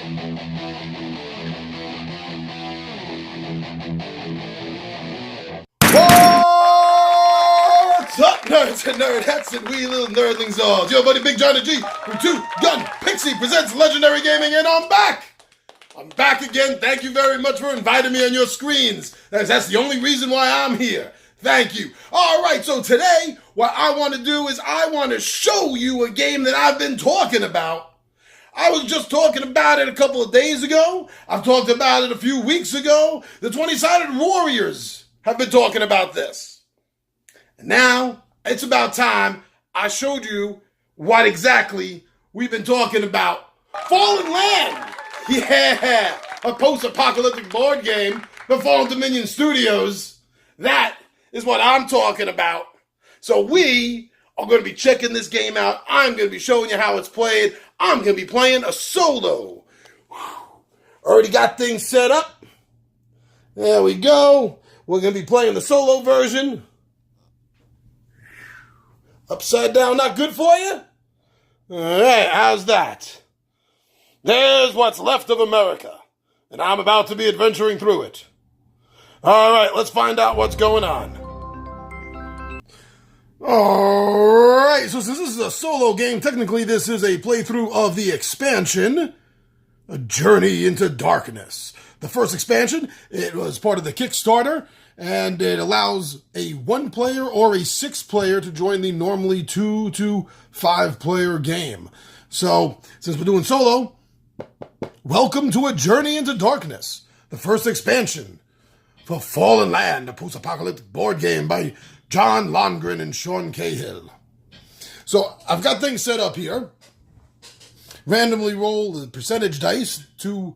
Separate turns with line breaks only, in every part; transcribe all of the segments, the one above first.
What's up, nerds and nerdettes and wee little nerdlings all? It's your buddy Big Johnny G from Two Gun Pixie presents Legendary Gaming, and I'm back! I'm back again. Thank you very much for inviting me on your screens. That's the only reason why I'm here. Thank you. All right, so today, what I want to do is I want to show you a game that I've been talking about. I was just talking about it a couple of days ago. I've talked about it a few weeks ago. The 20-Sided Warriors have been talking about this. And now, it's about time I showed you what exactly we've been talking about. Fallen Land! Yeah! A post-apocalyptic board game from Fallen Dominion Studios. That is what I'm talking about. So we are going to be checking this game out. I'm going to be showing you how it's played. I'm going to be playing a solo. Already got things set up. There we go. We're going to be playing the solo version. Upside down, not good for you? All right, how's that? There's what's left of America, and I'm about to be adventuring through it. All right, let's find out what's going on. All right, so since this is a solo game, technically this is a playthrough of the expansion, A Journey into Darkness. The first expansion, it was part of the Kickstarter, and it allows a 1-player or a 6-player to join the normally 2 to 5-player game. So, since we're doing solo, welcome to A Journey into Darkness, the first expansion for Fallen Land, a post-apocalyptic board game by John Longren and Sean Cahill. So, I've got things set up here. Randomly roll the percentage dice, two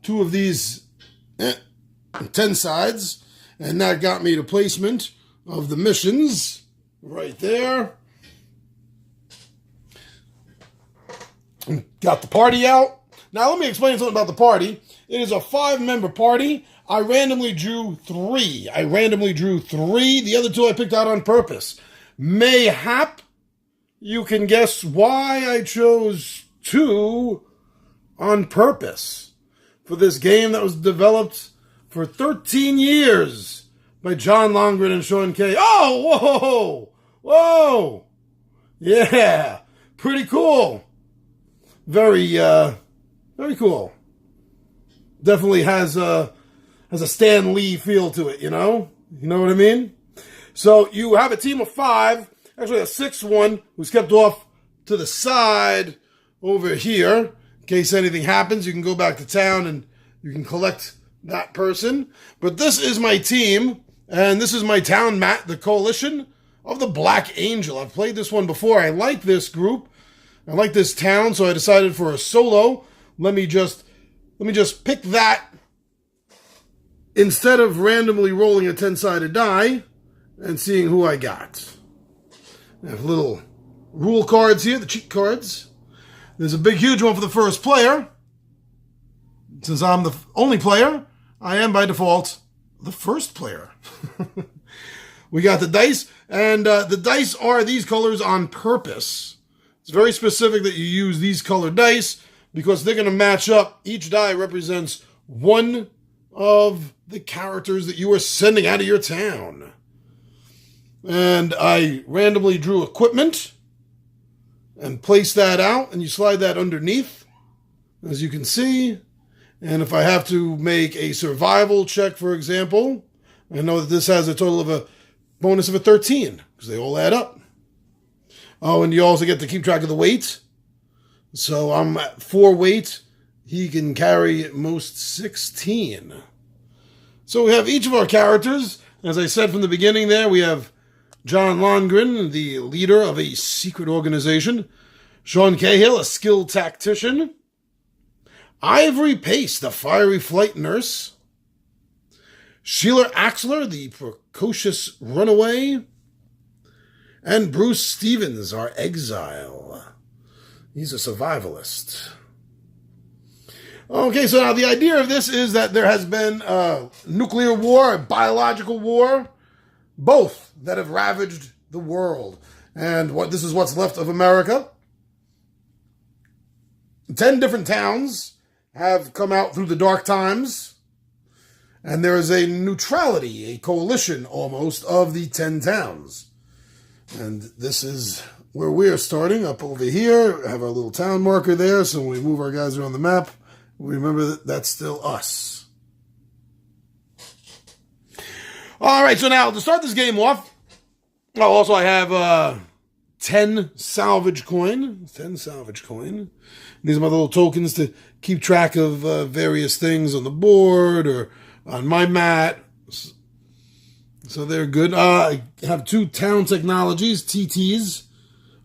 of these 10 sides, and that got me the placement of the missions right there. Got the party out. Now let me explain something about the party. It is a 5-member party. I randomly drew 3. The other 2 I picked out on purpose. Mayhap you can guess why I chose 2 on purpose for this game that was developed for 13 years by John Longren and Sean Kay. Oh, whoa. Yeah, pretty cool. Very cool. Definitely has a Stan Lee feel to it, you know? You know what I mean? So you have a team of 5, actually a 6th one who's kept off to the side over here. In case anything happens, you can go back to town and you can collect that person. But this is my team, and this is my town, the Coalition of the Black Angel. I've played this one before. I like this group. I like this town, so I decided for a solo, let me just pick that instead of randomly rolling a 10-sided die and seeing who I got. I have little rule cards here, the cheat cards. There's a big, huge one for the first player. Since I'm the only player, I am by default the first player. We got the dice, and the dice are these colors on purpose. It's very specific that you use these colored dice because they're going to match up. Each die represents one of the characters that you are sending out of your town. And I randomly drew equipment and placed that out, and you slide that underneath, as you can see. And if I have to make a survival check, for example, I know that this has a total of a bonus of a 13, because they all add up. Oh, and you also get to keep track of the weight. So I'm at 4 weight. He can carry at most 16. So we have each of our characters. As I said from the beginning there, we have John Longren, the leader of a secret organization. Sean Cahill, a skilled tactician. Ivory Pace, the fiery flight nurse. Sheila Axler, the precocious runaway. And Bruce Stevens, our exile. He's a survivalist. Okay, so now the idea of this is that there has been a nuclear war, a biological war, both that have ravaged the world. And this is what's left of America. 10 different towns have come out through the dark times. And there is a neutrality, a coalition almost, of the 10 towns. And this is where we are starting, up over here. I have our little town marker there, so when we move our guys around the map, we remember that that's still us. All right, so now to start this game off, also I have 10 salvage coin. 10 salvage coin. These are my little tokens to keep track of various things on the board or on my mat. So they're good. I have 2 town technologies, TTs,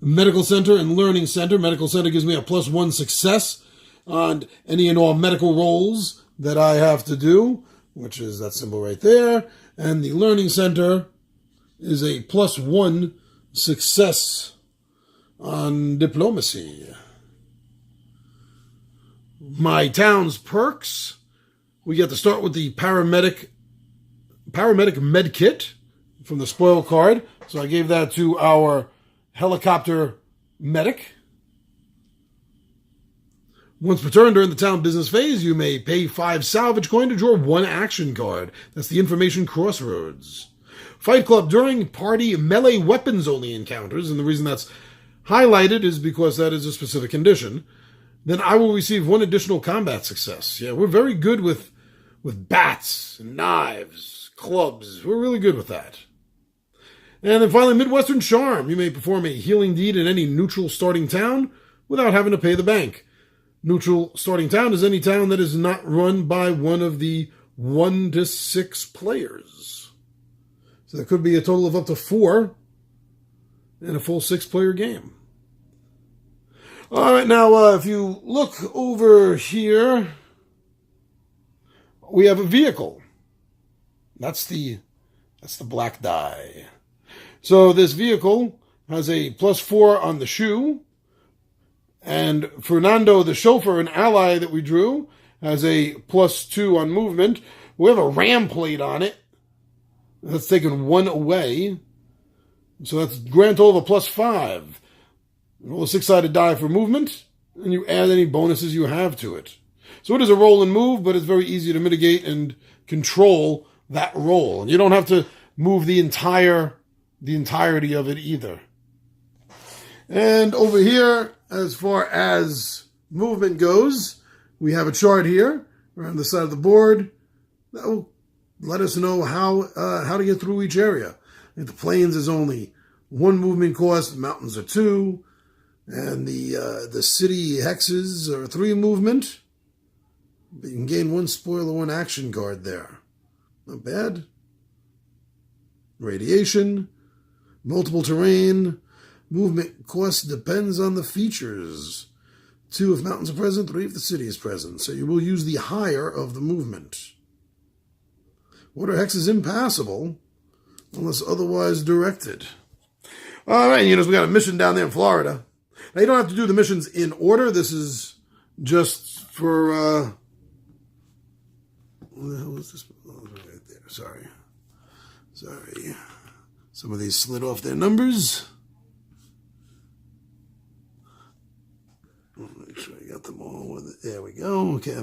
Medical Center and Learning Center. Medical Center gives me a +1 success on any and all medical rolls that I have to do, which is that symbol right there. And the Learning Center is a +1 success on diplomacy. My town's perks, we get to start with the paramedic med kit from the spoil card. So I gave that to our helicopter medic. Once per turn during the town business phase, you may pay 5 salvage coin to draw 1 action card. That's the information crossroads. Fight Club during party melee weapons only encounters, and the reason that's highlighted is because that is a specific condition. Then I will receive 1 additional combat success. Yeah, we're very good with bats, and knives, clubs. We're really good with that. And then finally, Midwestern Charm. You may perform a healing deed in any neutral starting town without having to pay the bank. Neutral starting town is any town that is not run by one of the 1 to 6 players. So there could be a total of up to 4 in a full 6-player game. All right, now if you look over here, we have a vehicle. That's the black die. So this vehicle has a +4 on the shoe. And Fernando, the chauffeur, an ally that we drew, has a +2 on movement. We have a ram plate on it. That's taken 1 away. So that's grand total of a +5. Roll a 6-sided die for movement, and you add any bonuses you have to it. So it is a roll and move, but it's very easy to mitigate and control that roll. And you don't have to move the entirety of it either. And over here, as far as movement goes, we have a chart here around the side of the board that will let us know how to get through each area. And the plains is only 1 movement cost, mountains are 2, and the city hexes are 3 movement. But you can gain 1 spoil or 1 action card there. Not bad. Radiation, multiple terrain. Movement cost depends on the features. 2 if mountains are present, 3 if the city is present. So you will use the higher of the movement. Water hex is impassable unless otherwise directed. All right, we got a mission down there in Florida. Now, you don't have to do the missions in order. This is just for... what the hell is this? Oh, right there. Sorry. Some of these slid off their numbers. Make sure I got them all with it. There we go. Okay,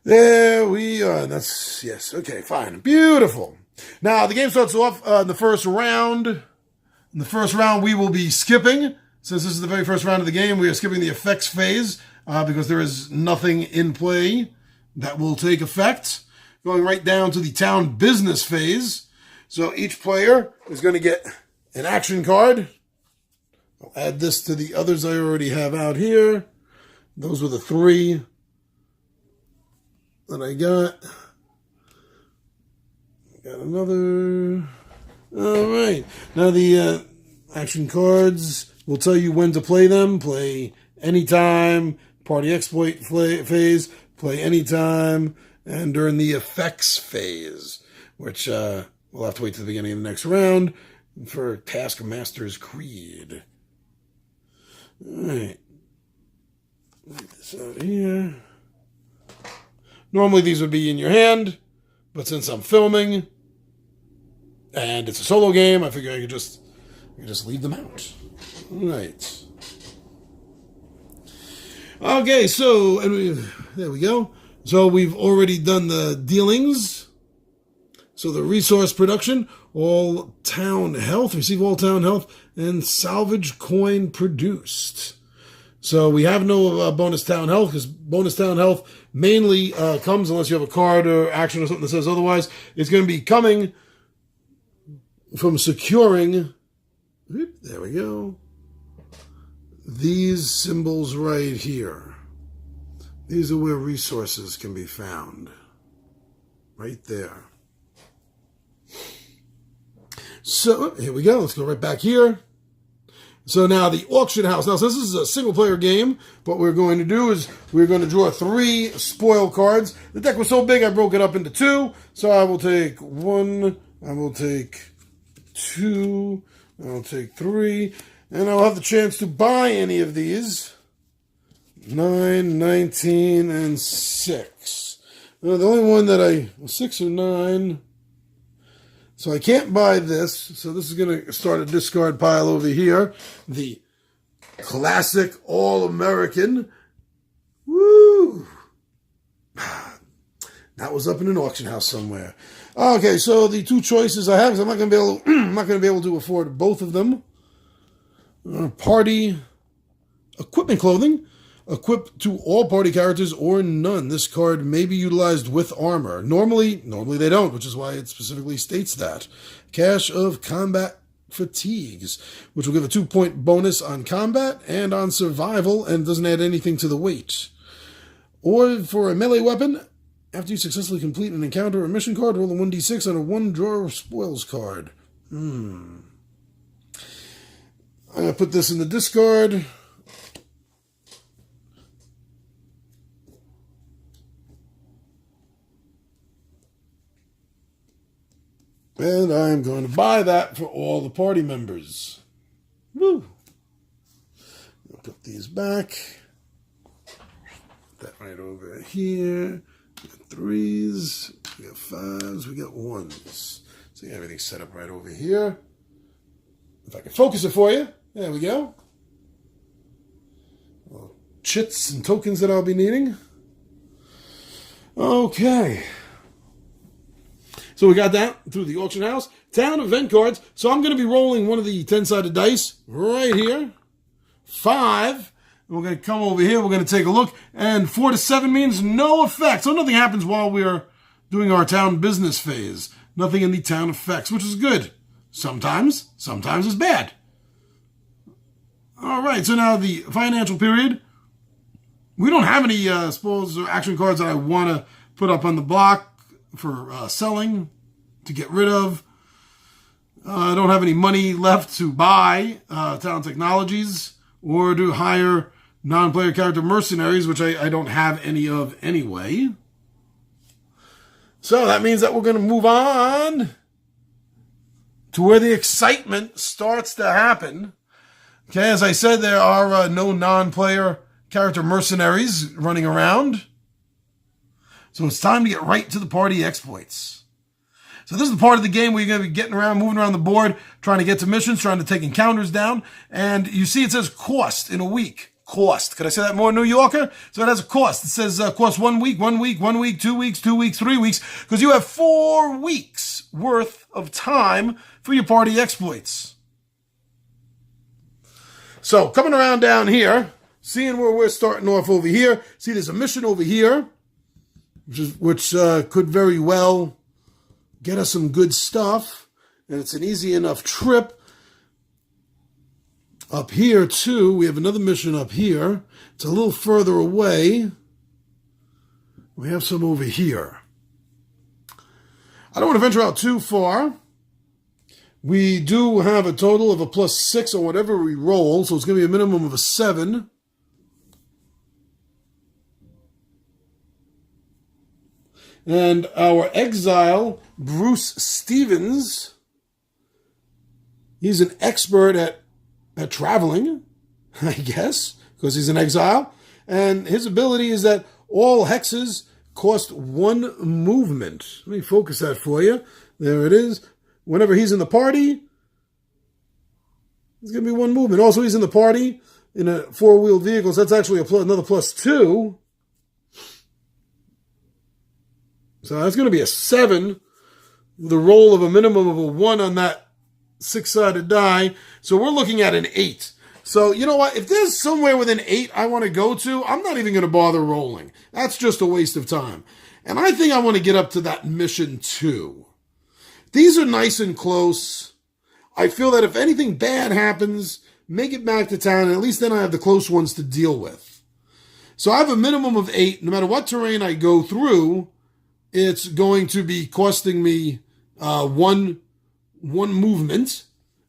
there we are. That's, yes. Okay, fine. Beautiful. Now, the game starts off in the first round. In the first round, we will be skipping. Since this is the very first round of the game, we are skipping the effects phase because there is nothing in play that will take effect. Going right down to the town business phase. So each player is going to get an action card. I'll add this to the others I already have out here. Those were the 3 that I got. Got another. All right. Now the action cards will tell you when to play them. Play anytime. Party exploit phase. Play anytime. And during the effects phase, which we'll have to wait to the beginning of the next round for Taskmaster's Creed. All right. Put this out here. Normally these would be in your hand, but since I'm filming and it's a solo game, I figure I could just leave them out. All right. Okay, so there we go. So we've already done the dealings. So the resource production, all town health, receive all town health, and salvage coin produced. So we have no bonus town health, because bonus town health mainly comes, unless you have a card or action or something that says otherwise, it's going to be coming from securing, there we go, these symbols right here. These are where resources can be found. Right there. So, here we go. Let's go right back here. So now the auction house. Now, since this is a single player game, what we're going to do is we're going to draw 3 spoil cards. The deck was so big I broke it up into 2. So I will take 1, I will take 2, I will take 3, and I'll have the chance to buy any of these. 9, 19, and 6. The only one that 6 or 9. So I can't buy this. So this is going to start a discard pile over here. The classic All-American. Woo! That was up in an auction house somewhere. Okay, so the 2 choices I have, because I'm not going to be able to afford both of them. Party equipment clothing. Equipped to all party characters or none. This card may be utilized with armor. Normally they don't, which is why it specifically states that. Cache of combat fatigues, which will give a 2-point bonus on combat and on survival, and doesn't add anything to the weight. Or for a melee weapon, after you successfully complete an encounter or mission card, roll a 1d6 on a 1-drawer spoils card. I'm going to put this in the discard. And I'm going to buy that for all the party members. Woo! I'll put these back. Put that right over here. We got 3s, we got 5s, we got 1s. So everything's set up right over here. If I can focus it for you. There we go. Little chits and tokens that I'll be needing. Okay. So we got that through the auction house. Town event cards. So I'm going to be rolling one of the 10-sided dice right here. 5. We're going to come over here. We're going to take a look. And 4 to 7 means no effect. So nothing happens while we're doing our town business phase. Nothing in the town effects, which is good. Sometimes it's bad. All right. So now the financial period. We don't have any spoils or action cards that I want to put up on the block for selling, to get rid of. I don't have any money left to buy town technologies or to hire non-player character mercenaries, which I don't have any of anyway. So that means that we're going to move on to where the excitement starts to happen. Okay, as I said, there are no non-player character mercenaries running around. So it's time to get right to the party exploits. So this is the part of the game where you're going to be getting around, moving around the board, trying to get to missions, trying to take encounters down. And you see it says cost in a week. Cost. Could I say that more New Yorker? So it has a cost. It says cost 1 week, 1 week, 1 week, 2 weeks, 2 weeks, 3 weeks. Because you have 4 weeks worth of time for your party exploits. So coming around down here, seeing where we're starting off over here. See, there's a mission over here. Which could very well get us some good stuff. And it's an easy enough trip. Up here, too, we have another mission up here. It's a little further away. We have some over here. I don't want to venture out too far. We do have a total of a +6 on whatever we roll, so it's going to be a minimum of a 7. And our exile, Bruce Stevens, he's an expert at traveling, I guess, because he's an exile. And his ability is that all hexes cost 1 movement. Let me focus that for you. There it is. Whenever he's in the party, it's going to be 1 movement. Also, he's in the party. in a four-wheeled vehicle. So that's actually another +2. So that's going to be a 7 with a roll of a minimum of a 1 on that 6-sided die. So we're looking at an 8. So you know what? If there's somewhere with an 8 I want to go to, I'm not even going to bother rolling. That's just a waste of time. And I think I want to get up to that mission 2. These are nice and close. I feel that if anything bad happens, make it back to town, and at least then I have the close ones to deal with. So I have a minimum of 8. No matter what terrain I go through, it's going to be costing me one movement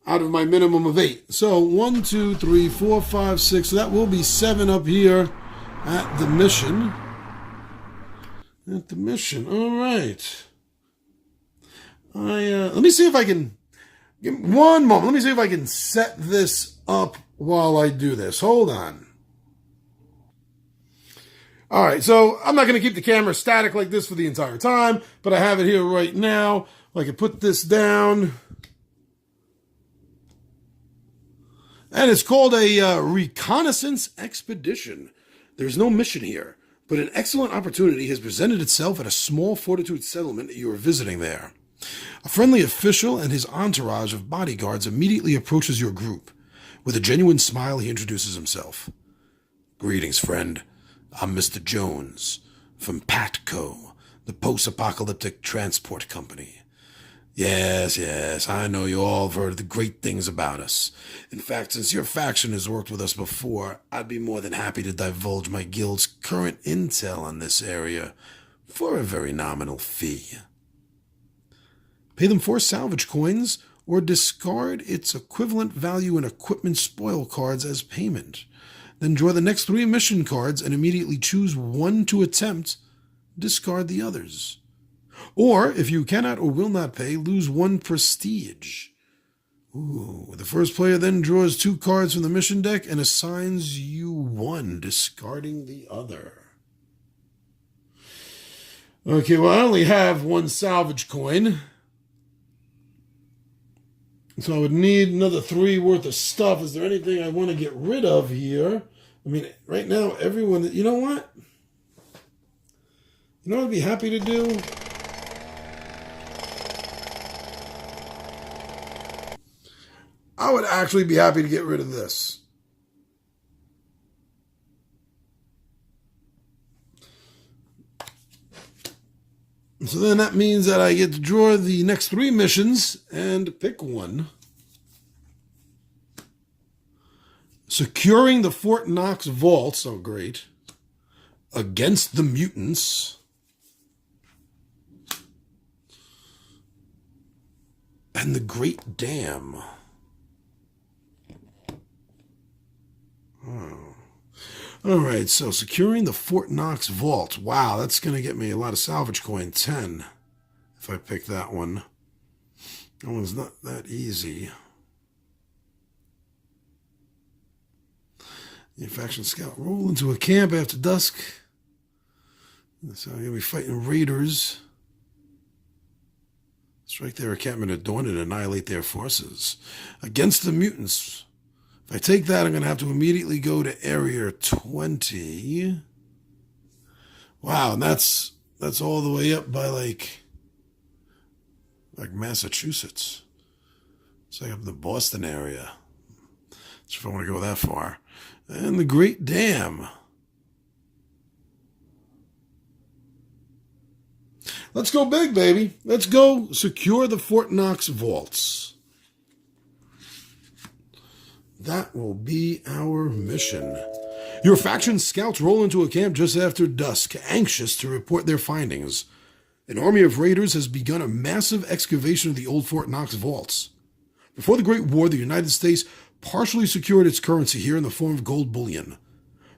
out of my minimum of 8. So 1, 2, 3, 4, 5, 6. So that will be 7 up here at the mission. At the mission. All right. Let me see if I can... Give me one moment. Let me see if I can set this up while I do this. Hold on. All right, so I'm not going to keep the camera static like this for the entire time, but I have it here right now. I can put this down. And it's called a reconnaissance expedition. There's no mission here, but an excellent opportunity has presented itself at a small fortitude settlement that you are visiting there. A friendly official and his entourage of bodyguards immediately approaches your group. With a genuine smile, he introduces himself. Greetings, friend. I'm Mr. Jones from PATCO, the Post-Apocalyptic Transport Company. Yes, I know you all have heard the great things about us. In fact, since your faction has worked with us before, I'd be more than happy to divulge my guild's current intel on this area for a very nominal fee. Pay them 4 salvage coins or discard its equivalent value in equipment spoil cards as payment. Then draw the next 3 mission cards and immediately choose one to attempt, discard the others. Or, if you cannot or will not pay, lose 1 prestige. Ooh, the first player then draws 2 cards from the mission deck and assigns you 1, discarding the other. Okay, well, I only have 1 salvage coin. So I would need another 3 worth of stuff. Is there anything I want to get rid of here? I mean, right now, everyone... You know what? You know what I'd be happy to do? I would actually be happy to get rid of this. So then that means that I get to draw the next 3 missions and pick one. Securing the Fort Knox vaults. Oh, great. Against the mutants. And the Great Dam. Oh. All right, so securing the Fort Knox vault. Wow, that's going to get me a lot of salvage coin. 10, if I pick that one. That one's not that easy. The faction scout roll into a camp after dusk. So I'm going to be fighting raiders. Strike their encampment at dawn and annihilate their forces. Against the mutants. If I take that, I'm going to have to immediately go to Area 20. Wow, and that's all the way up by like Massachusetts. It's like up in the Boston area. That's if I want to go that far. And the Great Dam. Let's go big, baby. Let's go secure the Fort Knox vaults. That will be our mission. Your faction scouts roll into a camp just after dusk, anxious to report their findings. An army of raiders has begun a massive excavation of the old Fort Knox vaults. Before the Great War, the United States partially secured its currency here in the form of gold bullion.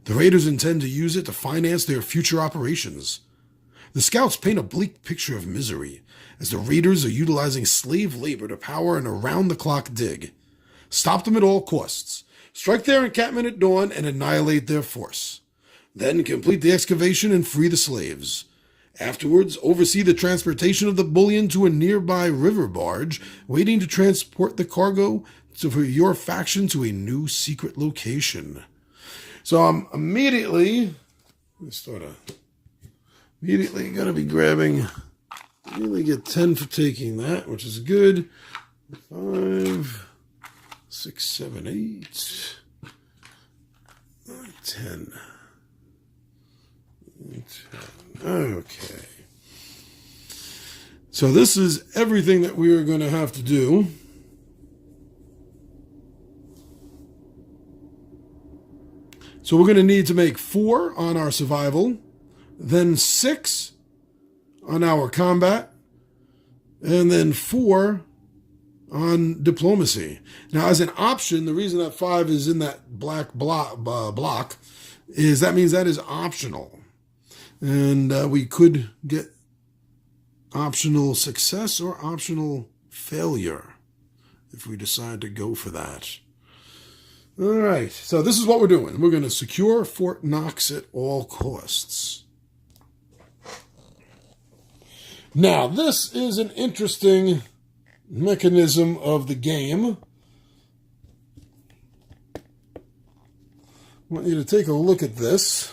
The raiders intend to use it to finance their future operations. The scouts paint a bleak picture of misery, as the raiders are utilizing slave labor to power an around-the-clock dig. Stop them at all costs. Strike their encampment at dawn and annihilate their force. Then complete the excavation and free the slaves. Afterwards, oversee the transportation of the bullion to a nearby river barge, waiting to transport the cargo for your faction to a new secret location. So I'm immediately going to be grabbing, immediately get 10 for taking that, which is good. 5, 6, 7, 8, 10. Okay. So this is everything that we are going to have to do. So we're going to need to make 4 on our survival, then 6 on our combat, and then 4 on diplomacy. Now, as an option, the reason that 5 is in that black block is that means that is optional. And we could get optional success or optional failure if we decide to go for that. All right, so this is what we're doing. We're going to secure Fort Knox at all costs. Now, this is an interesting mechanism of the game. I want you to take a look at this.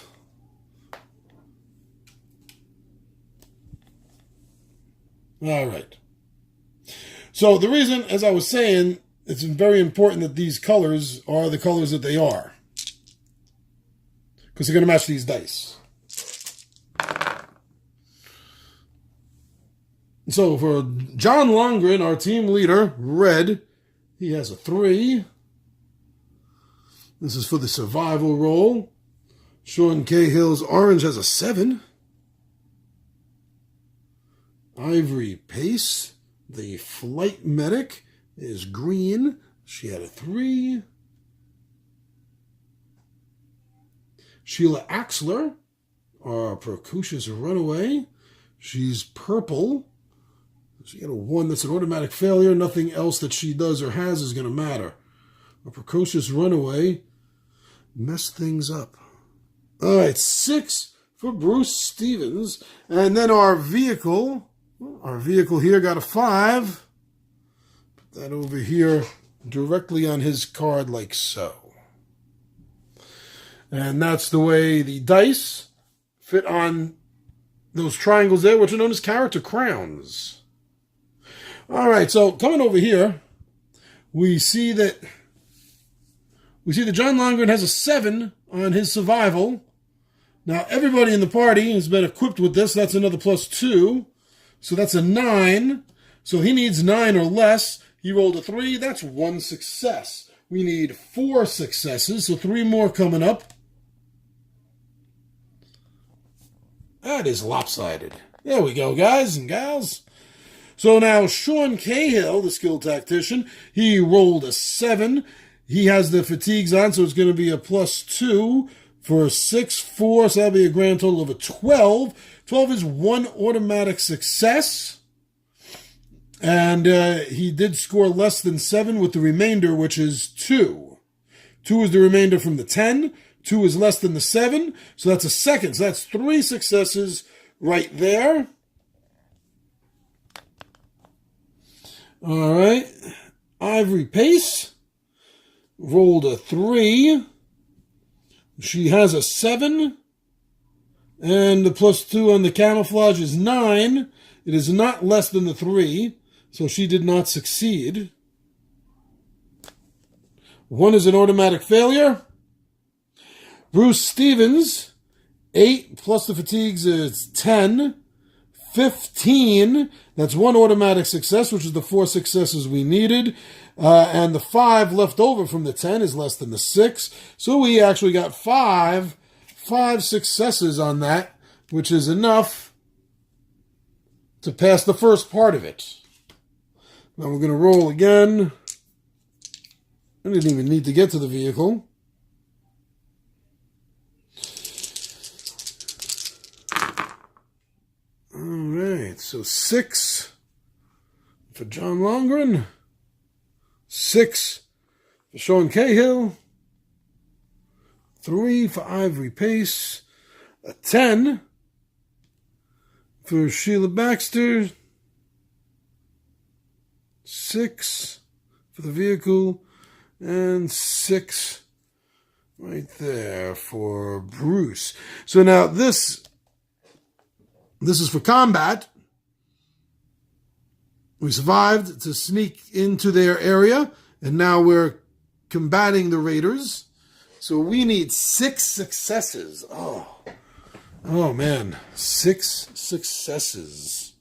All right. So the reason, as I was saying, it's very important that these colors are the colors that they are, because they're going to match these dice. So for John Longren, our team leader, red, he has a 3. This is for the survival roll. Sean Cahill's orange has a 7. Ivory Pace, the flight medic, is green. She had a 3. Sheila Axler, our precocious runaway, she's purple. She got a 1. That's an automatic failure. Nothing else that she does or has is going to matter. A precocious runaway messed things up. All right, 6 for Bruce Stevens. And then our vehicle here got a 5. Put that over here directly on his card like so. And that's the way the dice fit on those triangles there, which are known as character crowns. All right, so coming over here, we see that John Longren has a 7 on his survival. Now, everybody in the party has been equipped with this. That's another +2. So that's a 9. So he needs 9 or less. He rolled a 3. That's 1 success. We need 4 successes, so 3 more coming up. That is lopsided. There we go, guys and gals. So now Sean Cahill, the skilled tactician, he rolled a 7. He has the fatigues on, so it's going to be a +2 for 6, 4. So that'll be a grand total of a 12. 12 is 1 automatic success. And he did score less than 7 with the remainder, which is 2. 2 is the remainder from the 10. 2 is less than the 7. So that's a second. So that's 3 successes right there. All right. Ivory Pace rolled a 3. She has a 7. And the +2 on the camouflage is 9. It is not less than the 3. So she did not succeed. 1 is an automatic failure. Bruce Stevens, 8 plus the fatigues is 10. 15, that's 1 automatic success, which is the 4 successes we needed. And the 5 left over from the 10 is less than the 6. So we actually got 5 successes on that, which is enough to pass the first part of it. Now we're going to roll again. I didn't even need to get to the vehicle. All right, so 6 for John Longren, 6 for Sean Cahill, 3 for Ivory Pace, a 10 for Sheila Baxter, 6 for the vehicle, and 6 Right there for Bruce. So now this is for combat. We survived to sneak into their area, and now we're combating the raiders. So we need 6 successes. Oh man, 6 successes.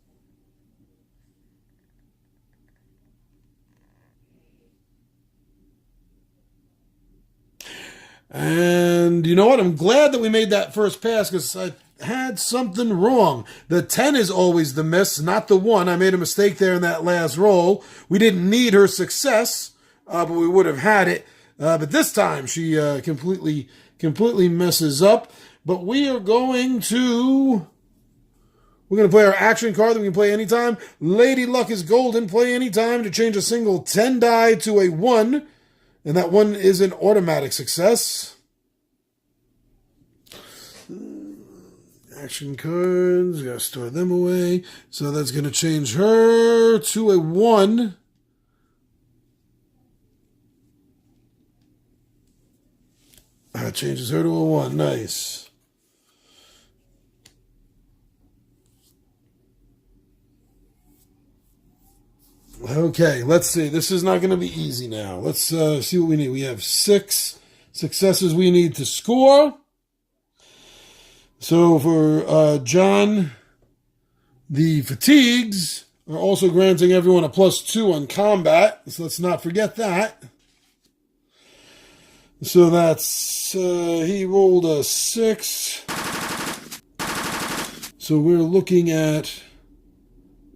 And you know what? I'm glad that we made that first pass because I had something wrong. The 10 is always the miss, not the 1. I made a mistake there in that last roll. We didn't need her success, but we would have had it. But this time she completely messes up. But we're going to play our action card that we can play anytime. Lady Luck is golden. Play anytime to change a single 10 die to a 1. And that 1 is an automatic success. Action cards, gotta store them away. So that's gonna change her to a 1. That changes her to a 1, nice. Okay, let's see. This is not going to be easy now. Let's see what we need. We have 6 successes we need to score. So for John, the fatigues are also granting everyone a +2 on combat. So let's not forget that. So that's, he rolled a 6. So we're looking at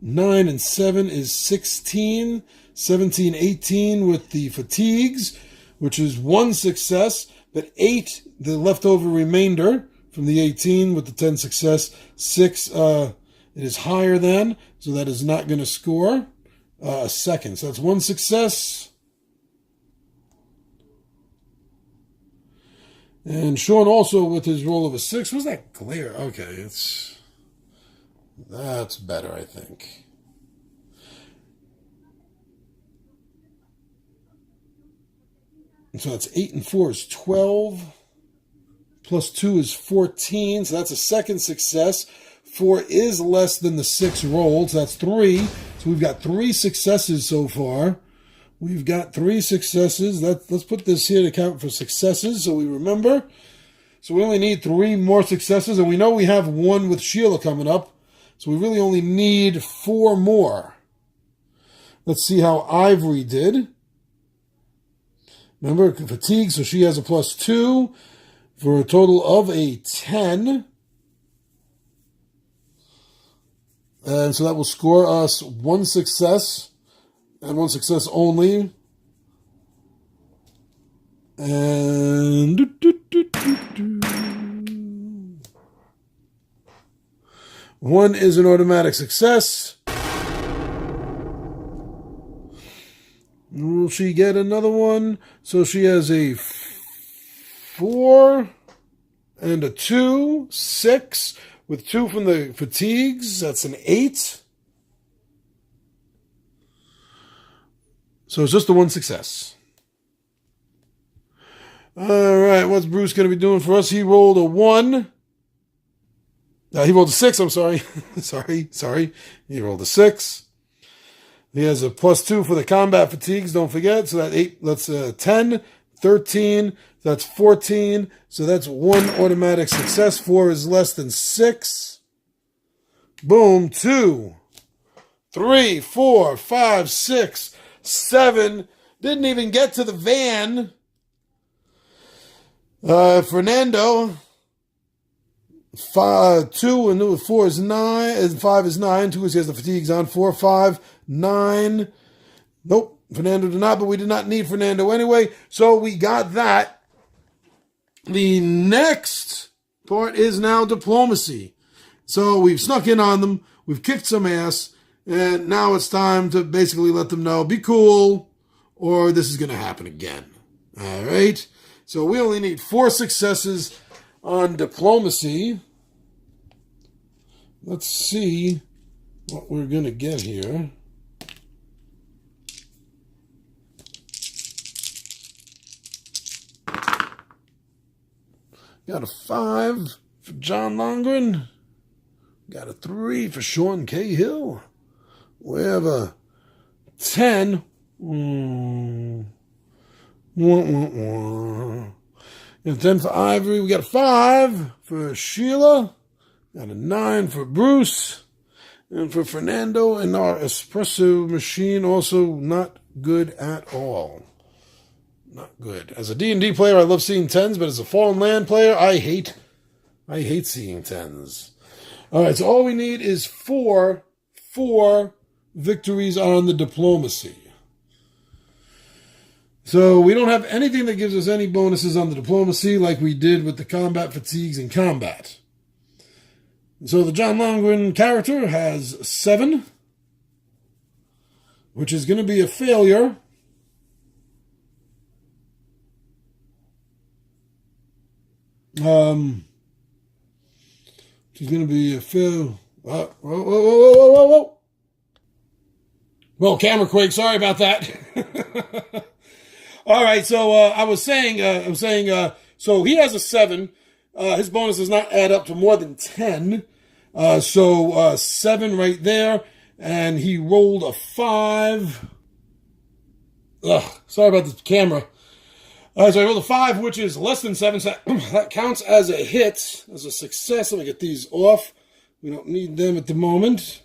9 and 7 is 16, 17, 18 with the fatigues, which is 1 success, but 8, the leftover remainder from the 18 with the 10 success, 6, it is higher than, so that is not going to score a second. So that's 1 success. And Sean also with his roll of a 6. What's that glare? Okay, that's better, I think. And so that's 8 and 4 is 12. +2 is 14. So that's a second success. 4 is less than the 6 rolled. So that's 3. So we've got 3 successes so far. We've got 3 successes. Let's put this here to count for successes so we remember. So we only need 3 more successes. And we know we have 1 with Sheila coming up. So we really only need 4 more. Let's see how Ivory did. Remember, fatigue, so she has a +2 for a total of a 10. And so that will score us 1 success and 1 success only. And 1 is an automatic success. Will she get another one? So she has a 4 and a 2, 6 with 2 from the fatigues. That's an 8. So it's just the 1 success. All right, what's Bruce going to be doing for us? He rolled a 1. He rolled a 6, I'm sorry. sorry. He rolled a 6. He has a +2 for the combat fatigues, don't forget. So that's 10, 13, that's 14. So that's 1 automatic success. 4 is less than 6. Boom, 2, 3, 4, 5, 6, 7. Didn't even get to the van. Fernando. 2 and 4 is 9, and 5 is 9. 2 is he has the fatigues on. 4, 5, 9. Nope, Fernando did not, but we did not need Fernando anyway. So we got that. The next part is now diplomacy. So we've snuck in on them, we've kicked some ass, and now it's time to basically let them know, be cool, or this is going to happen again. All right? So we only need 4 successes on diplomacy. Let's see what we're going to get here. Got a 5 for John Longren. Got a 3 for Sean Cahill. We have a 10. Got a 10 for Ivory. We got a 5 for Sheila. Got a 9 for Bruce. And for Fernando, and our espresso machine, also not good at all. Not good. As a D&D player, I love seeing 10s, but as a Fallen Land player, I hate seeing 10s. All right, so all we need is four victories on the diplomacy. So we don't have anything that gives us any bonuses on the diplomacy like we did with the combat fatigues in combat. So the John Longren character has 7, which is going to be a failure. She's going to be a fail. Whoa. Well, camera quake. Sorry about that. All right. So I was saying. So he has a 7. His bonus does not add up to more than 10. So 7 right there. And he rolled a 5. Sorry about the camera. So I rolled a 5, which is less than 7. So that counts as a hit, as a success. Let me get these off. We don't need them at the moment.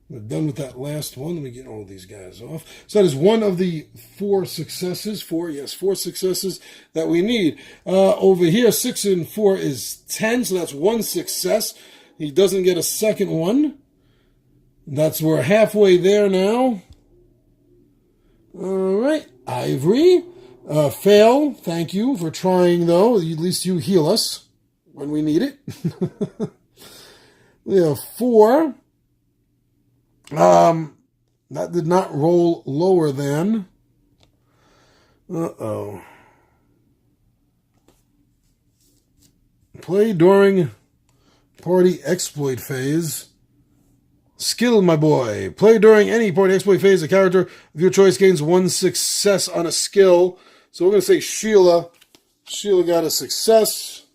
We're done with that last one. Let me get all these guys off. So that is one of the 4 successes. 4 successes that we need. Over here, 6 and 4 is 10. So that's 1 success. He doesn't get a second one. We're halfway there now. All right. Ivory. Fail. Thank you for trying, though. At least you heal us when we need it. We have 4. That did not roll lower than. Play during party exploit phase. Skill, my boy. Play during any party exploit phase. A character of your choice gains 1 success on a skill. So we're going to say Sheila. Sheila got a success.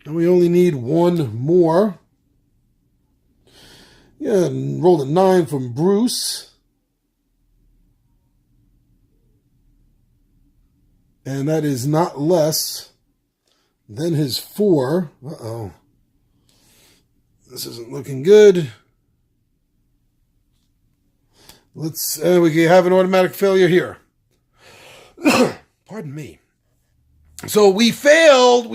And we only need 1 more. Yeah, and rolled a 9 from Bruce. And that is not less than his 4. This isn't looking good. We have an automatic failure here. Pardon me. So we failed.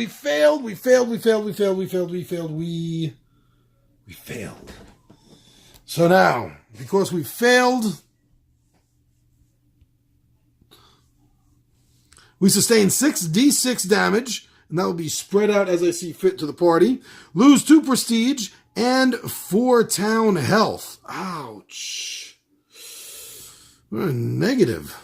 So now, because we failed, we sustain 6d6 damage, and that will be spread out as I see fit to the party. Lose 2 prestige and 4 town health. Ouch. We're negative.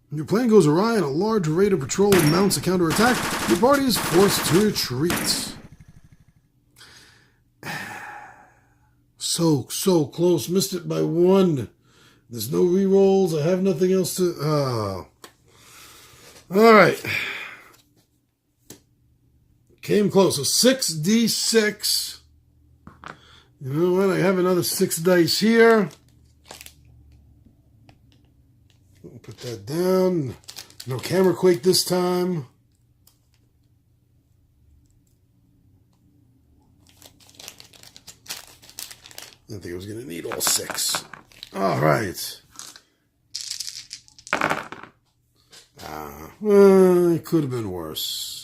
When your plan goes awry and a large rate of patrol mounts a counterattack, your party is forced to retreat. So close. Missed it by 1. There's no rerolls. I have nothing else to... All right. Came close. So 6d6. You know what? I have another 6 dice here. Put that down. No camera quake this time. I didn't think I was going to need all 6. All right. It could have been worse.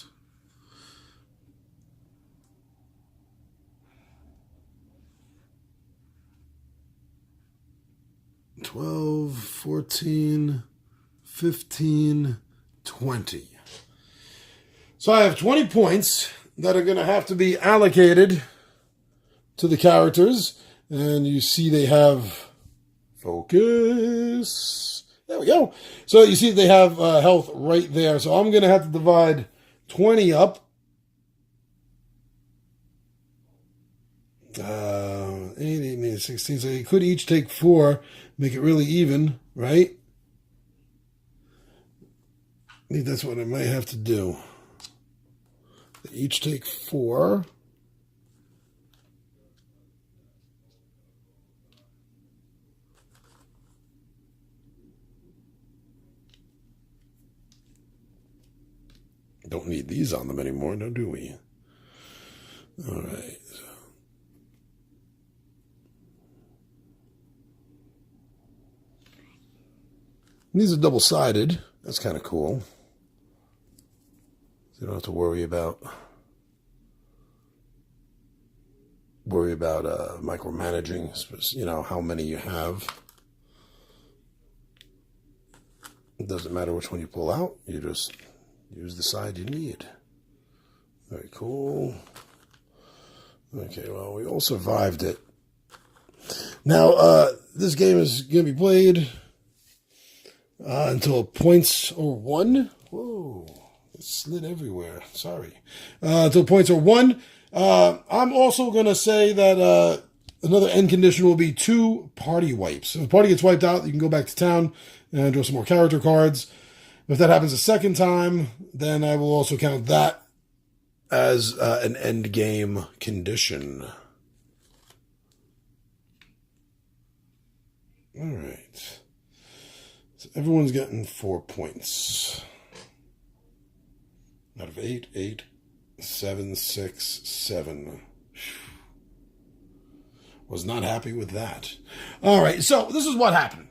$12, $14, $15, $20. So I have 20 points that are going to have to be allocated to the characters. And you see they have focus. There we go. So you see they have health right there. So I'm going to have to divide 20 up. 8, 16. So you could each take 4, make it really even, right? think that's what I might have to do. They each take 4. Don't need these on them anymore, no, do we? All right. These are double-sided. That's kind of cool. So you don't have to worry about micromanaging, you know, how many you have. It doesn't matter which one you pull out. You just use the side you need. Very cool. Okay, well, we all survived it. Now, this game is going to be played until points are 1. Whoa, it slid everywhere. Sorry. Until points are 1. I'm also going to say that another end condition will be 2 party wipes. If the party gets wiped out, you can go back to town and draw some more character cards. If that happens a second time, then I will also count that as an end game condition. All right. So everyone's getting 4 points. Out of 8, 8, 7, 6, 7. Was not happy with that. All right, so this is what happened.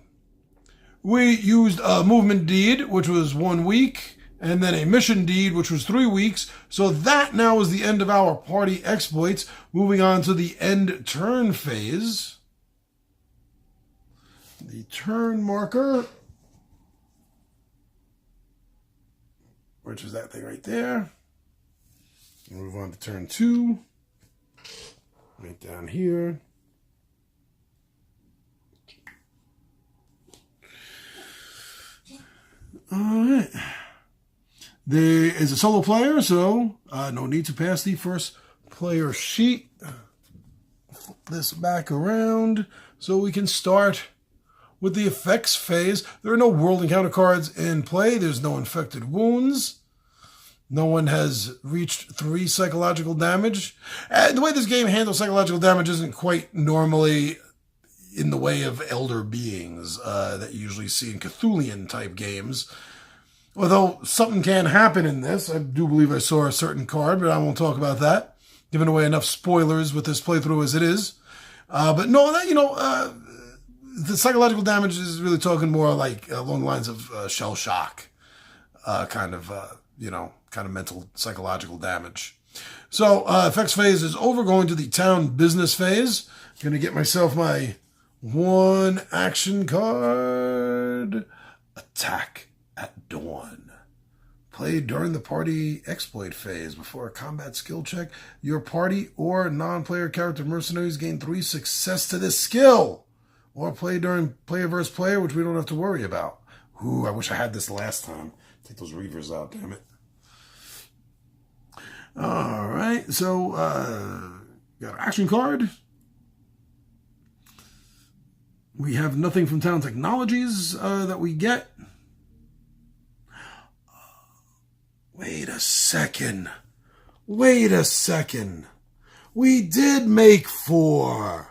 We used a movement deed, which was 1 week, and then a mission deed, which was 3 weeks. So that now is the end of our party exploits. Moving on to the end turn phase. The turn marker, which is that thing right there. Move on to turn 2. Right down here. All right. There is a solo player, so no need to pass the first player sheet. Flip this back around so we can start with the effects phase. There are no world encounter cards in play. There's no infected wounds. No one has reached 3 psychological damage. And the way this game handles psychological damage isn't quite normally in the way of elder beings that you usually see in Cthulhian type games. Although something can happen in this. I do believe I saw a certain card, but I won't talk about that. Giving away enough spoilers with this playthrough as it is. But no, that, the psychological damage is really talking more like along the lines of shell shock, kind of mental psychological damage. So effects phase is over. Going to the town business phase. Going to get myself my 1 action card. Attack at dawn. Played during the party exploit phase. Before a combat skill check, your party or non-player character mercenaries gain 3 success to this skill. Or play during player versus player, which we don't have to worry about. Ooh, I wish I had this last time. Take those reavers out, damn it. All right, so got an action card. We have nothing from Town Technologies that we get. Wait a second. We did make 4.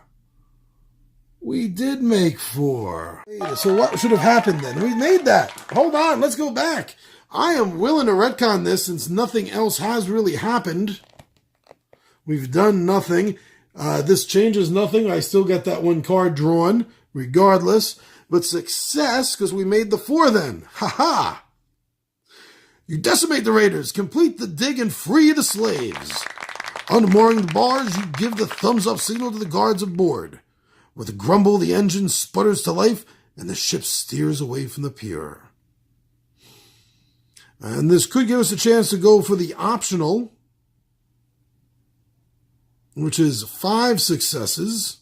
So what should have happened then? We made that. Hold on, let's go back. I am willing to retcon this since nothing else has really happened. We've done nothing. This changes nothing. I still get that 1 card drawn, regardless. But success, because we made the 4 then. Ha-ha! You decimate the raiders, complete the dig, and free the slaves. Unmooring the bars, you give the thumbs-up signal to the guards aboard. With a grumble, the engine sputters to life, and the ship steers away from the pier. And this could give us a chance to go for the optional, which is 5 successes.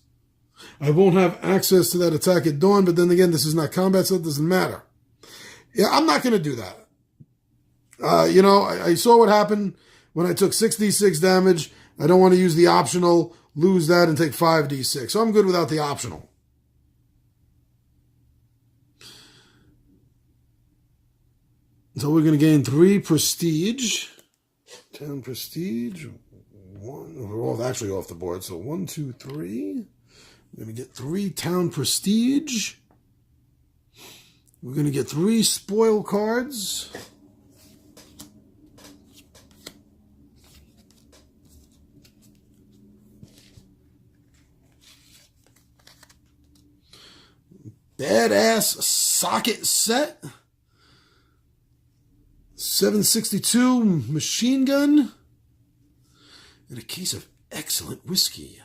I won't have access to that attack at dawn, but then again, this is not combat, so it doesn't matter. Yeah, I'm not going to do that. I saw what happened when I took 6d6 damage. I don't want to use the optional, lose that, and take 5d6. So I'm good without the optional. So we're going to gain 3 prestige. Town prestige. 1. We're actually off the board. So 1, 2, 3. We're going to get 3 town prestige. We're going to get 3 spoil cards. Badass socket set. 762 machine gun. And a case of excellent whiskey.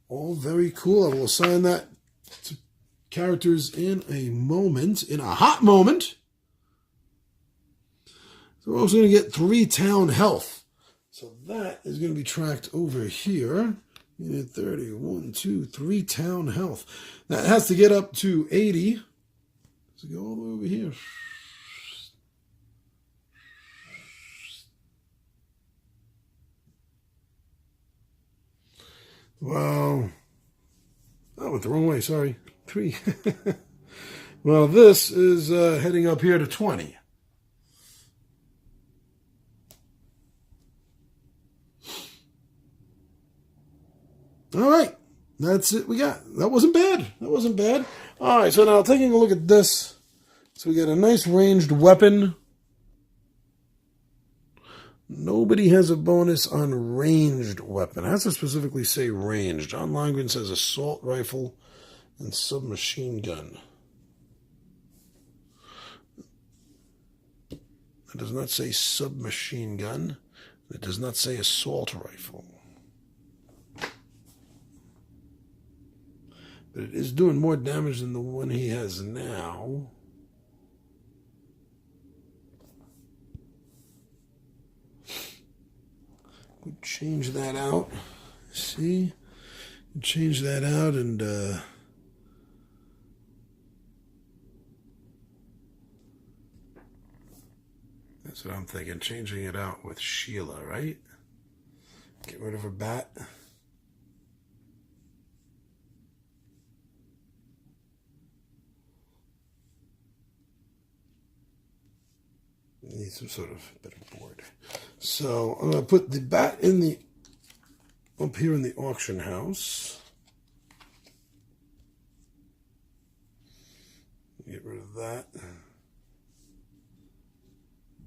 All very cool. I will assign that to characters in a moment. In a hot moment. So we're also going to get 3 town health. So that is going to be tracked over here. 30, 1, 2, 3 town health. That has to get up to 80. So go all the way over here. Wow. I went the wrong way, sorry. 3. Well, this is heading up here to 20. All right, that's it we got. That wasn't bad. That wasn't bad. All right, so now taking a look at this. So we got a nice ranged weapon. Nobody has a bonus on ranged weapon. It has to specifically say ranged. John Longren says assault rifle and submachine gun. It does not say submachine gun. It does not say assault rifle. But it is doing more damage than the one he has now. Could change that out. See? Change that out and that's what I'm thinking. Changing it out with Sheila, right? Get rid of her bat. Need some sort of better board. So I'm going to put the bat in the up here in the auction house. Get rid of that.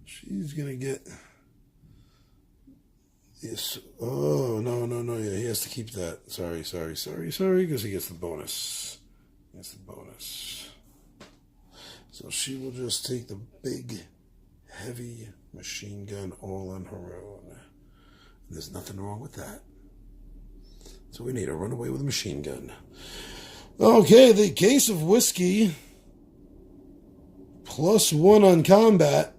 She's going to get this. Oh, no. Yeah, he has to keep that. Sorry, because he gets the bonus. He gets the bonus. So she will just take the big heavy machine gun all on her own. There's nothing wrong with that. So we need to run away with a machine gun. Okay, the case of whiskey. +1 on combat.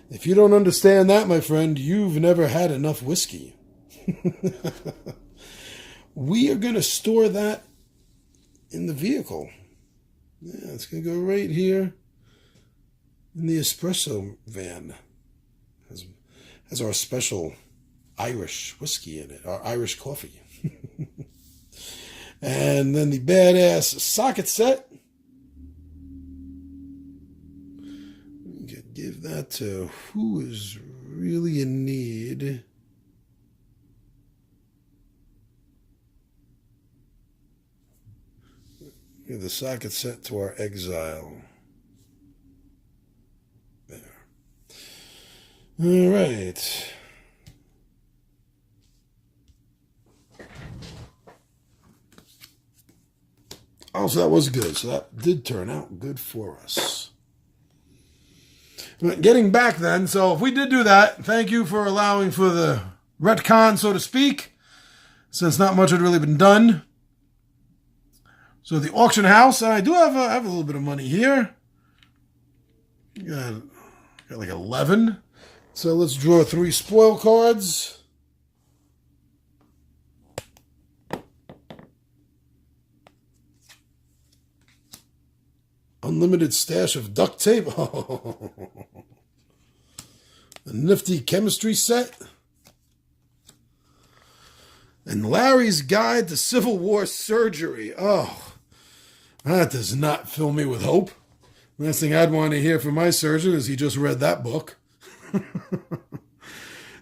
If you don't understand that, my friend, you've never had enough whiskey. We are going to store that in the vehicle. Yeah, it's going to go right here. In the espresso van has our special Irish whiskey in it, our Irish coffee. And then the badass socket set. We could give that to who is really in need. Give the socket set to our exile. All right. Oh, so that was good. So that did turn out good for us. But getting back then, so if we did do that, thank you for allowing for the retcon, so to speak, since not much had really been done. So the auction house, and I do have a little bit of money here. Got like 11. So let's draw 3 spoil cards. Unlimited stash of duct tape. Oh. A nifty chemistry set. And Larry's Guide to Civil War Surgery. Oh, that does not fill me with hope. Last thing I'd want to hear from my surgeon is he just read that book.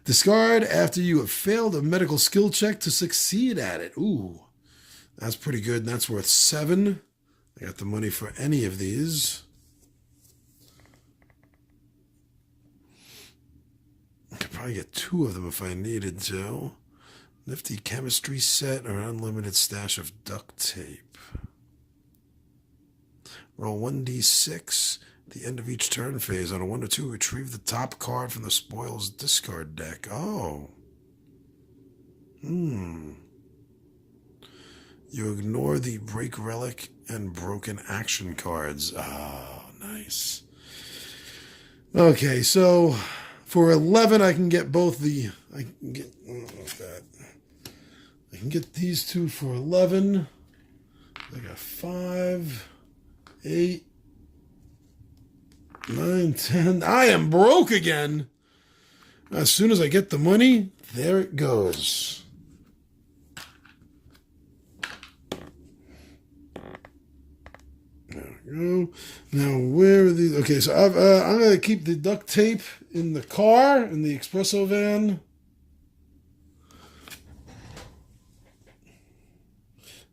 Discard after you have failed a medical skill check to succeed at it. Ooh, that's pretty good. And that's worth 7. I got the money for any of these. I could probably get 2 of them if I needed to. Nifty chemistry set or unlimited stash of duct tape. Roll 1d6. At the end of each turn phase, on a 1 or 2, retrieve the top card from the spoils discard deck. Oh. You ignore the break relic and broken action cards. Oh, nice. Okay, so for 11, I can get both the... I can get these 2 for 11. I got 5, 8, 9, 10. I am broke again. As soon as I get the money, there it goes. There we go. Now, where are these? Okay, so I'm going to keep the duct tape in the car, in the espresso van.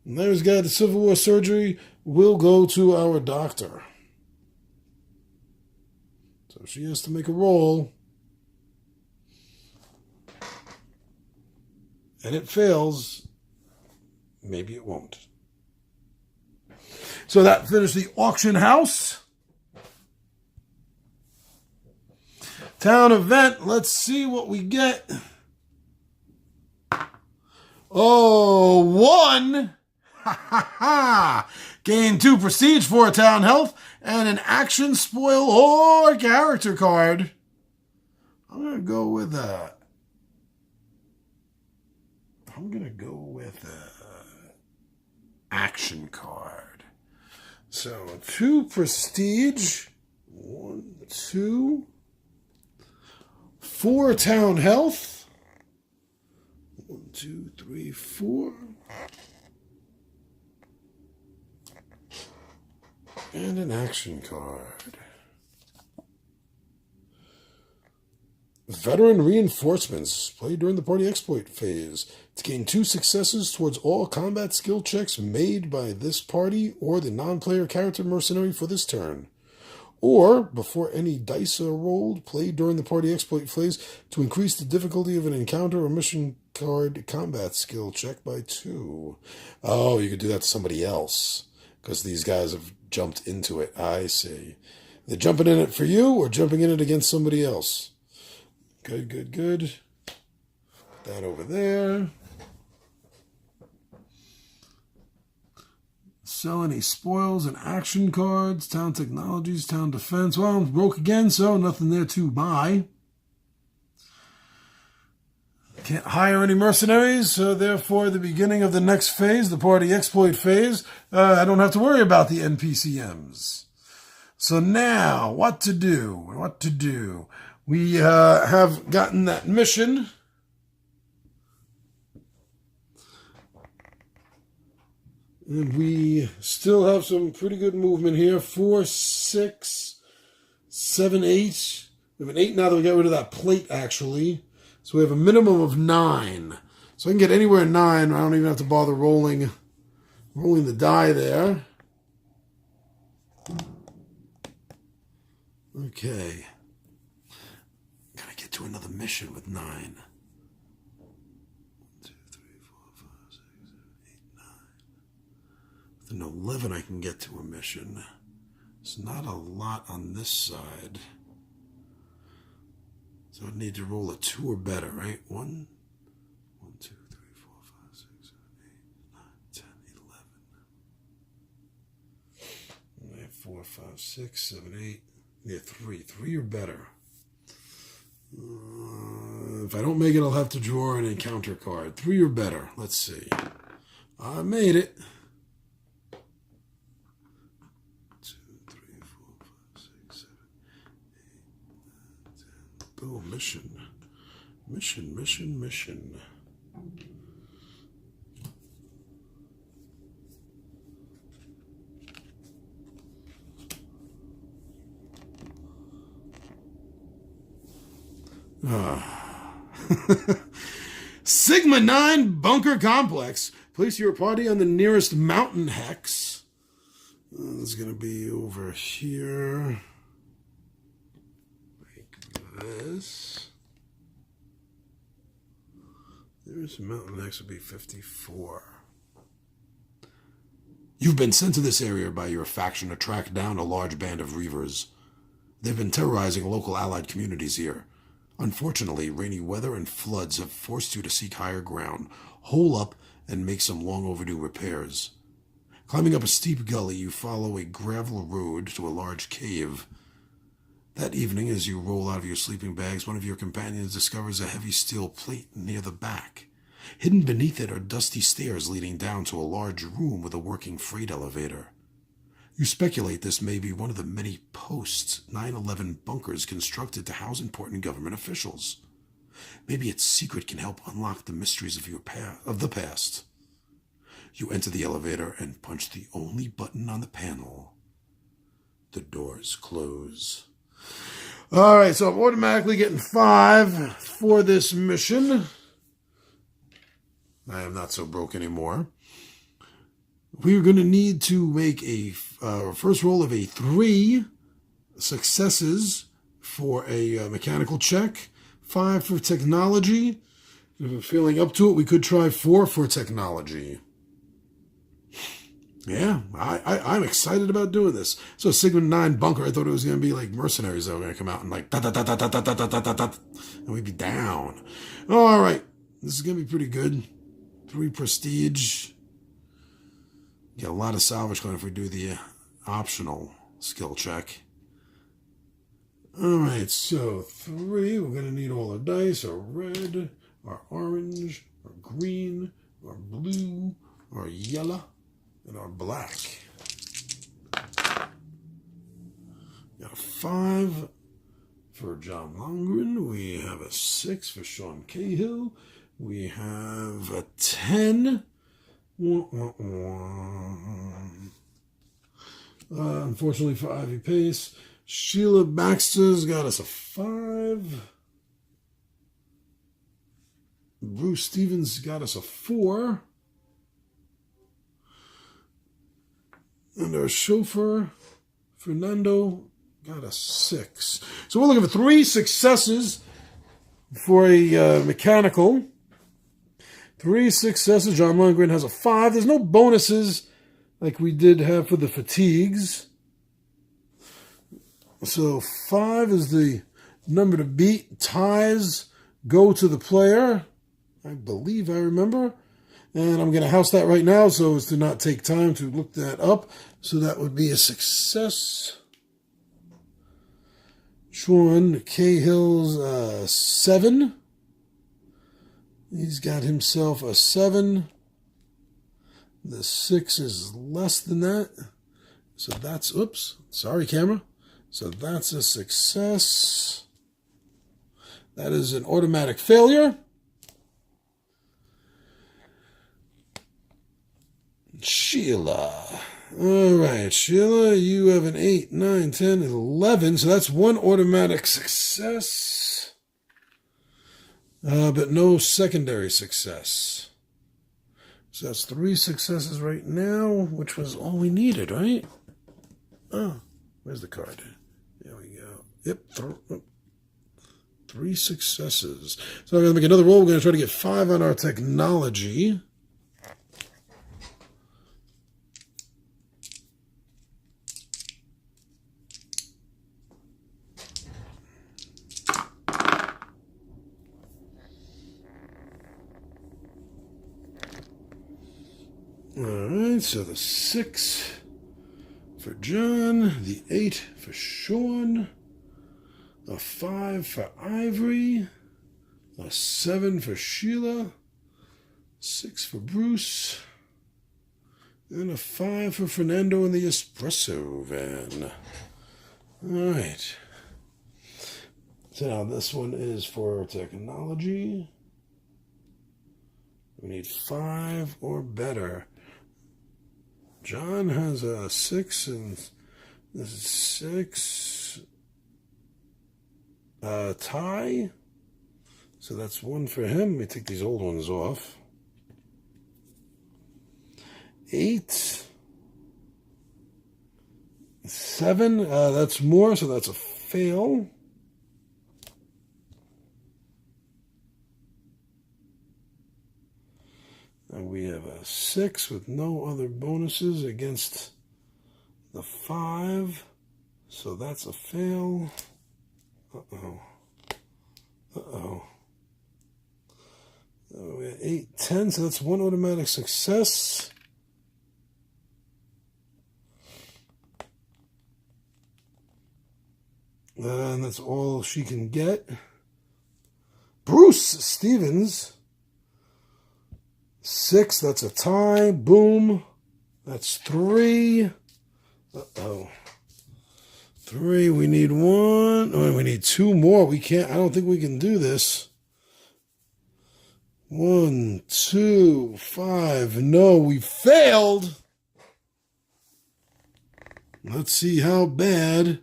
And there's got the Civil War surgery. We'll go to our doctor. So she has to make a roll. And it fails. Maybe it won't. So that finished the auction house. Town event. Let's see what we get. Oh, 1. Ha ha ha. Gain 2 prestige for a town health and an action, spoil, or character card. I'm going to go with that. I'm going to go with action card. So 2 prestige. 1, 2. 4 town health. 1, 2, 3, 4. And an action card. Veteran reinforcements. Play during the party exploit phase. To gain 2 successes towards all combat skill checks made by this party or the non-player character mercenary for this turn. Or, before any dice are rolled, play during the party exploit phase to increase the difficulty of an encounter or mission card combat skill check by 2. Oh, you could do that to somebody else. Because these guys have jumped into it. I see. They're jumping in it for you or jumping in it against somebody else. Good, good, good. Put that over there. Sell any spoils and action cards. Town technologies, town defense. Well, I'm broke again, so nothing there to buy. Can't hire any mercenaries, so therefore the beginning of the next phase, the party exploit phase, I don't have to worry about the NPCMs. So now, what to do? We have gotten that mission. And we still have some pretty good movement here. 4, 6, 7, 8. We have an 8 now that we got rid of that plate, actually. So we have a minimum of 9. So I can get anywhere 9. I don't even have to bother rolling the die there. Okay. Gotta get to another mission with 9. 1, 2, 3, 4, 5, 6, 7, 8, 9. With an 11 I can get to a mission. It's not a lot on this side. So I need to roll a 2 or better, right? 1, 2, 3, 4, 5, 6, 7, 8, 9, 10, 11. I have 4, 5, 6, 7, 8. Yeah, 3. 3 or better. If I don't make it, I'll have to draw an encounter card. 3 or better. Let's see. I made it. 2, 3, 4, 5, 6, 7, 8, 9, 10. Oh, mission. Mission. Sigma 9 Bunker Complex. Place your party on the nearest mountain hex. This is going to be over here. Like this. There's a mountain hex would be 54. You've been sent to this area by your faction to track down a large band of Reavers. They've been terrorizing local allied communities here. Unfortunately, rainy weather and floods have forced you to seek higher ground, hole up, and make some long overdue repairs. Climbing up a steep gully, you follow a gravel road to a large cave. That evening, as you roll out of your sleeping bags, one of your companions discovers a heavy steel plate near the back. Hidden beneath it are dusty stairs leading down to a large room with a working freight elevator. You speculate this may be one of the many post-9/11 bunkers constructed to house important government officials. Maybe its secret can help unlock the mysteries of the past. You enter the elevator and punch the only button on the panel. The doors close. All right, so I'm automatically getting 5 for this mission. I am not so broke anymore. We're going to need to make a first roll of 3 successes for a mechanical check, 5 for technology. If we're feeling up to it, we could try 4 for technology. Yeah, I'm excited about doing this. So Sigma 9 Bunker, I thought it was going to be like mercenaries that were going to come out and like and we'd be down. All right, this is going to be pretty good. 3 prestige. Get a lot of salvage coin if we do the optional skill check. All right, so 3. We're going to need all our dice, our red, our orange, our green, our blue, our yellow, and our black. Got a 5 for John Longren. We have a 6 for Sean Cahill. We have a 10. Unfortunately for Ivy Pace. Sheila Baxter's got us a 5. Bruce Stevens got us a 4. And our chauffeur, Fernando, got a 6. So we're looking for 3 successes for a mechanical. 3 successes. John Lundgren has a 5. There's no bonuses like we did have for the fatigues. So 5 is the number to beat. Ties go to the player. I believe I remember. And I'm going to house that right now so as to not take time to look that up. So that would be a success. Sean Cahill's 7. He's got himself a 7. The 6 is less than that. So that's, oops, sorry camera. So that's a success. That is an automatic failure. Sheila. All right, Sheila, you have an 8, 9, 10, 11. So that's 1 automatic success. But no secondary success. So that's 3 successes right now, which was all we needed, right? Oh, where's the card? There we go. Yep, 3 successes. So I'm going to make another roll. We're going to try to get 5 on our technology. All right, so the 6 for John, the 8 for Sean, a 5 for Ivory, a 7 for Sheila, 6 for Bruce, and a 5 for Fernando in the espresso van. All right. So now this one is for technology. We need 5 or better. John has a 6 and this is 6. Tie. So that's one for him. Let me take these old ones off. 8. 7. That's more, so that's a fail. And we have a 6 with no other bonuses against the 5. So that's a fail. Uh-oh. Uh-oh. We have 8, 10, so that's one automatic success. And that's all she can get. Bruce Stevens. 6, that's a tie. Boom. That's 3. Uh-oh. 3, we need 1. Oh, we need 2 more. We can't, I don't think we can do this. 1, 2, 5. No, we failed. Let's see how bad.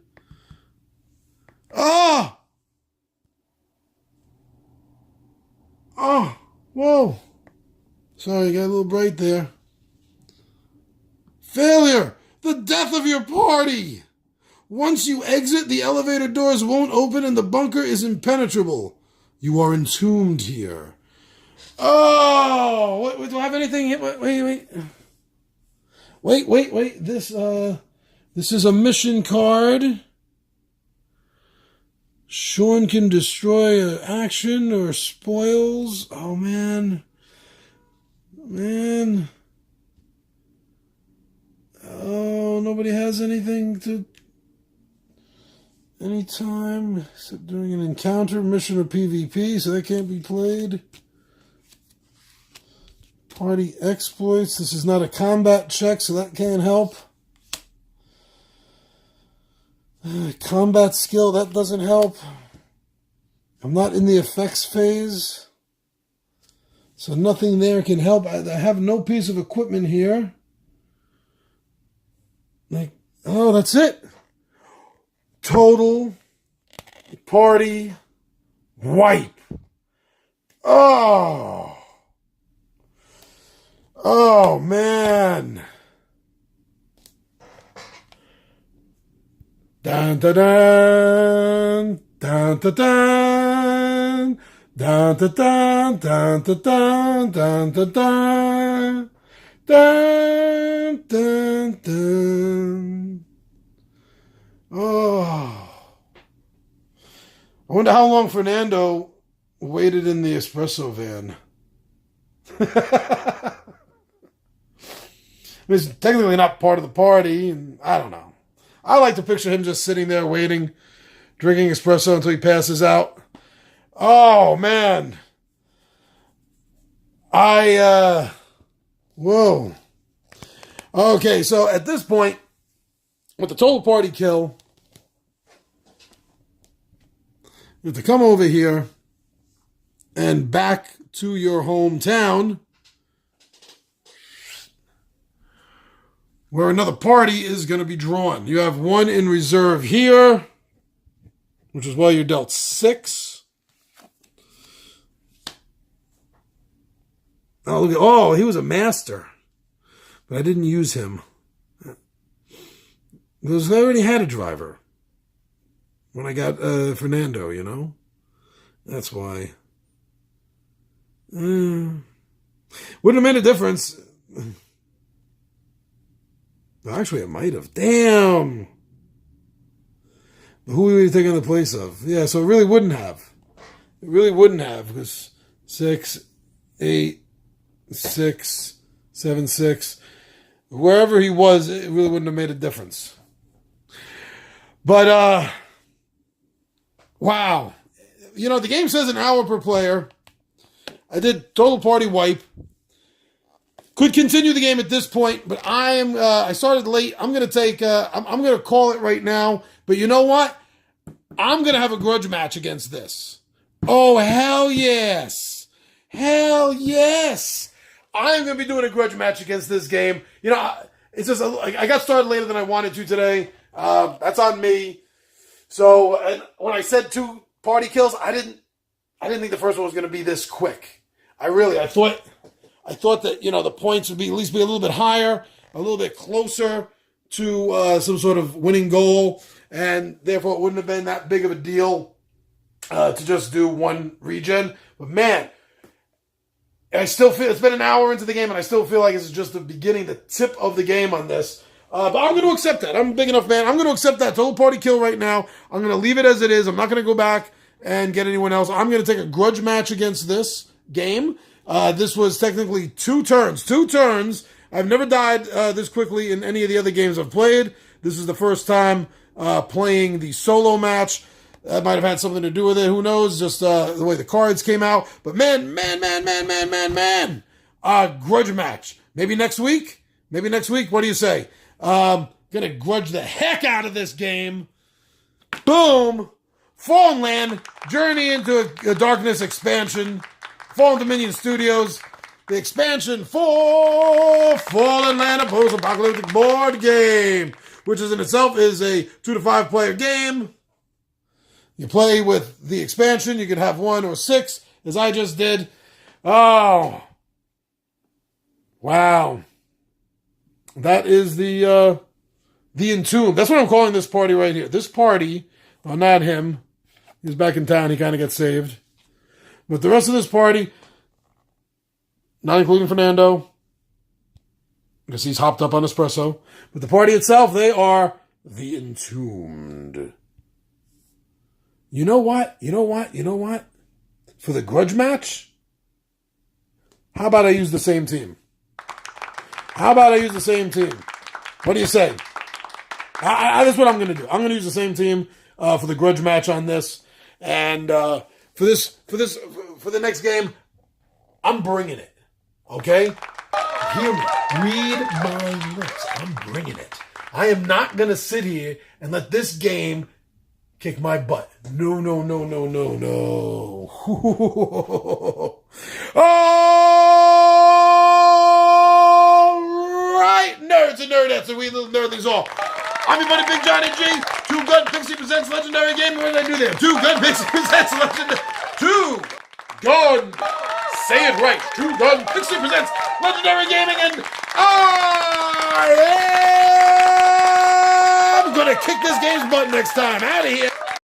Oh! Oh, whoa. Sorry, got a little bright there. Failure! The death of your party! Once you exit, the elevator doors won't open and the bunker is impenetrable. You are entombed here. Oh! Wait, do I have anything? Wait. This is a mission card. Sean can destroy an action or spoils. Oh, man. Man. Oh, nobody has anything to... Anytime except during an encounter, mission, or PvP, so that can't be played. Party exploits. This is not a combat check, so that can't help. Combat skill, that doesn't help. I'm not in the effects phase. So nothing there can help. I have no piece of equipment here. Like, oh, that's it. Total party wipe. Oh. Oh, man. Dun dun dun dun dun dun dun dun dun dun dun dun dun dun dun dun dun. Oh, I wonder how long Fernando waited in the espresso van. It's technically not part of the party, and I don't know. I like to picture him just sitting there waiting, drinking espresso until he passes out. Oh, man. Whoa. Okay, so at this point, with the total party kill, you have to come over here and back to your hometown where another party is going to be drawn. You have one in reserve here, which is why you're dealt 6. Oh, look at, oh, he was a master, but I didn't use him. Because I already had a driver when I got Fernando, you know? That's why. Wouldn't have made a difference. Actually, it might have. Damn! But who were you taking the place of? Yeah, so it really wouldn't have. It really wouldn't have, because 6, 8, 6, 7, 6. Wherever he was, it really wouldn't have made a difference. But, wow. You know, the game says an hour per player. I did total party wipe. Could continue the game at this point, but I started late. I'm going to take, I'm going to call it right now. But you know what? I'm going to have a grudge match against this. Oh, hell yes. Hell yes. I'm going to be doing a grudge match against this game. You know, it's just, I got started later than I wanted to today. That's on me. So, and when I said 2 party kills, I didn't I didn't think the first one was going to be this quick. I thought that, the points would be at least be a little bit higher, a little bit closer to some sort of winning goal, and therefore it wouldn't have been that big of a deal to just do one regen. But man, I still feel it's been an hour into the game, and I still feel like it's just the beginning, the tip of the game on this. But I'm going to accept that. I'm a big enough man. I'm going to accept that total party kill right now. I'm going to leave it as it is. I'm not going to go back and get anyone else. I'm going to take a grudge match against this game. This was technically 2 turns. 2 turns. I've never died this quickly in any of the other games I've played. This is the first time playing the solo match. That might have had something to do with it. Who knows? Just the way the cards came out. But man. Grudge match. Maybe next week? What do you say? Gonna grudge the heck out of this game. Boom! Fallen Land, Journey into a Darkness expansion. Fallen Dominion Studios. The expansion for Fallen Land, a post-apocalyptic board game, which in itself is a 2 to 5 player game. You play with the expansion. You can have 1 or 6, as I just did. Oh. Wow. That is the Entomb. That's what I'm calling this party right here. This party, well, not him. He was back in town. He kind of got saved. But the rest of this party, not including Fernando, because he's hopped up on espresso. But the party itself, they are the Entombed. You know what? For the grudge match, how about I use the same team? What do you say? That's what I'm going to do. I'm going to use the same team for the grudge match on this. And for the next game, I'm bringing it. Okay? Hear me. Read my lips. I'm bringing it. I am not going to sit here and let this game kick my butt. No. All right, nerds and nerdettes, and we little nerdlings all. I'm your buddy Big Johnny G. Two Gun Pixie presents Legendary Game. What did I do there? Two Gun Pixie presents Legendary. Two Gun. Say it right. Two Gun Pixie presents Legendary Gaming, and I am gonna kick this game's butt next time. Out of here.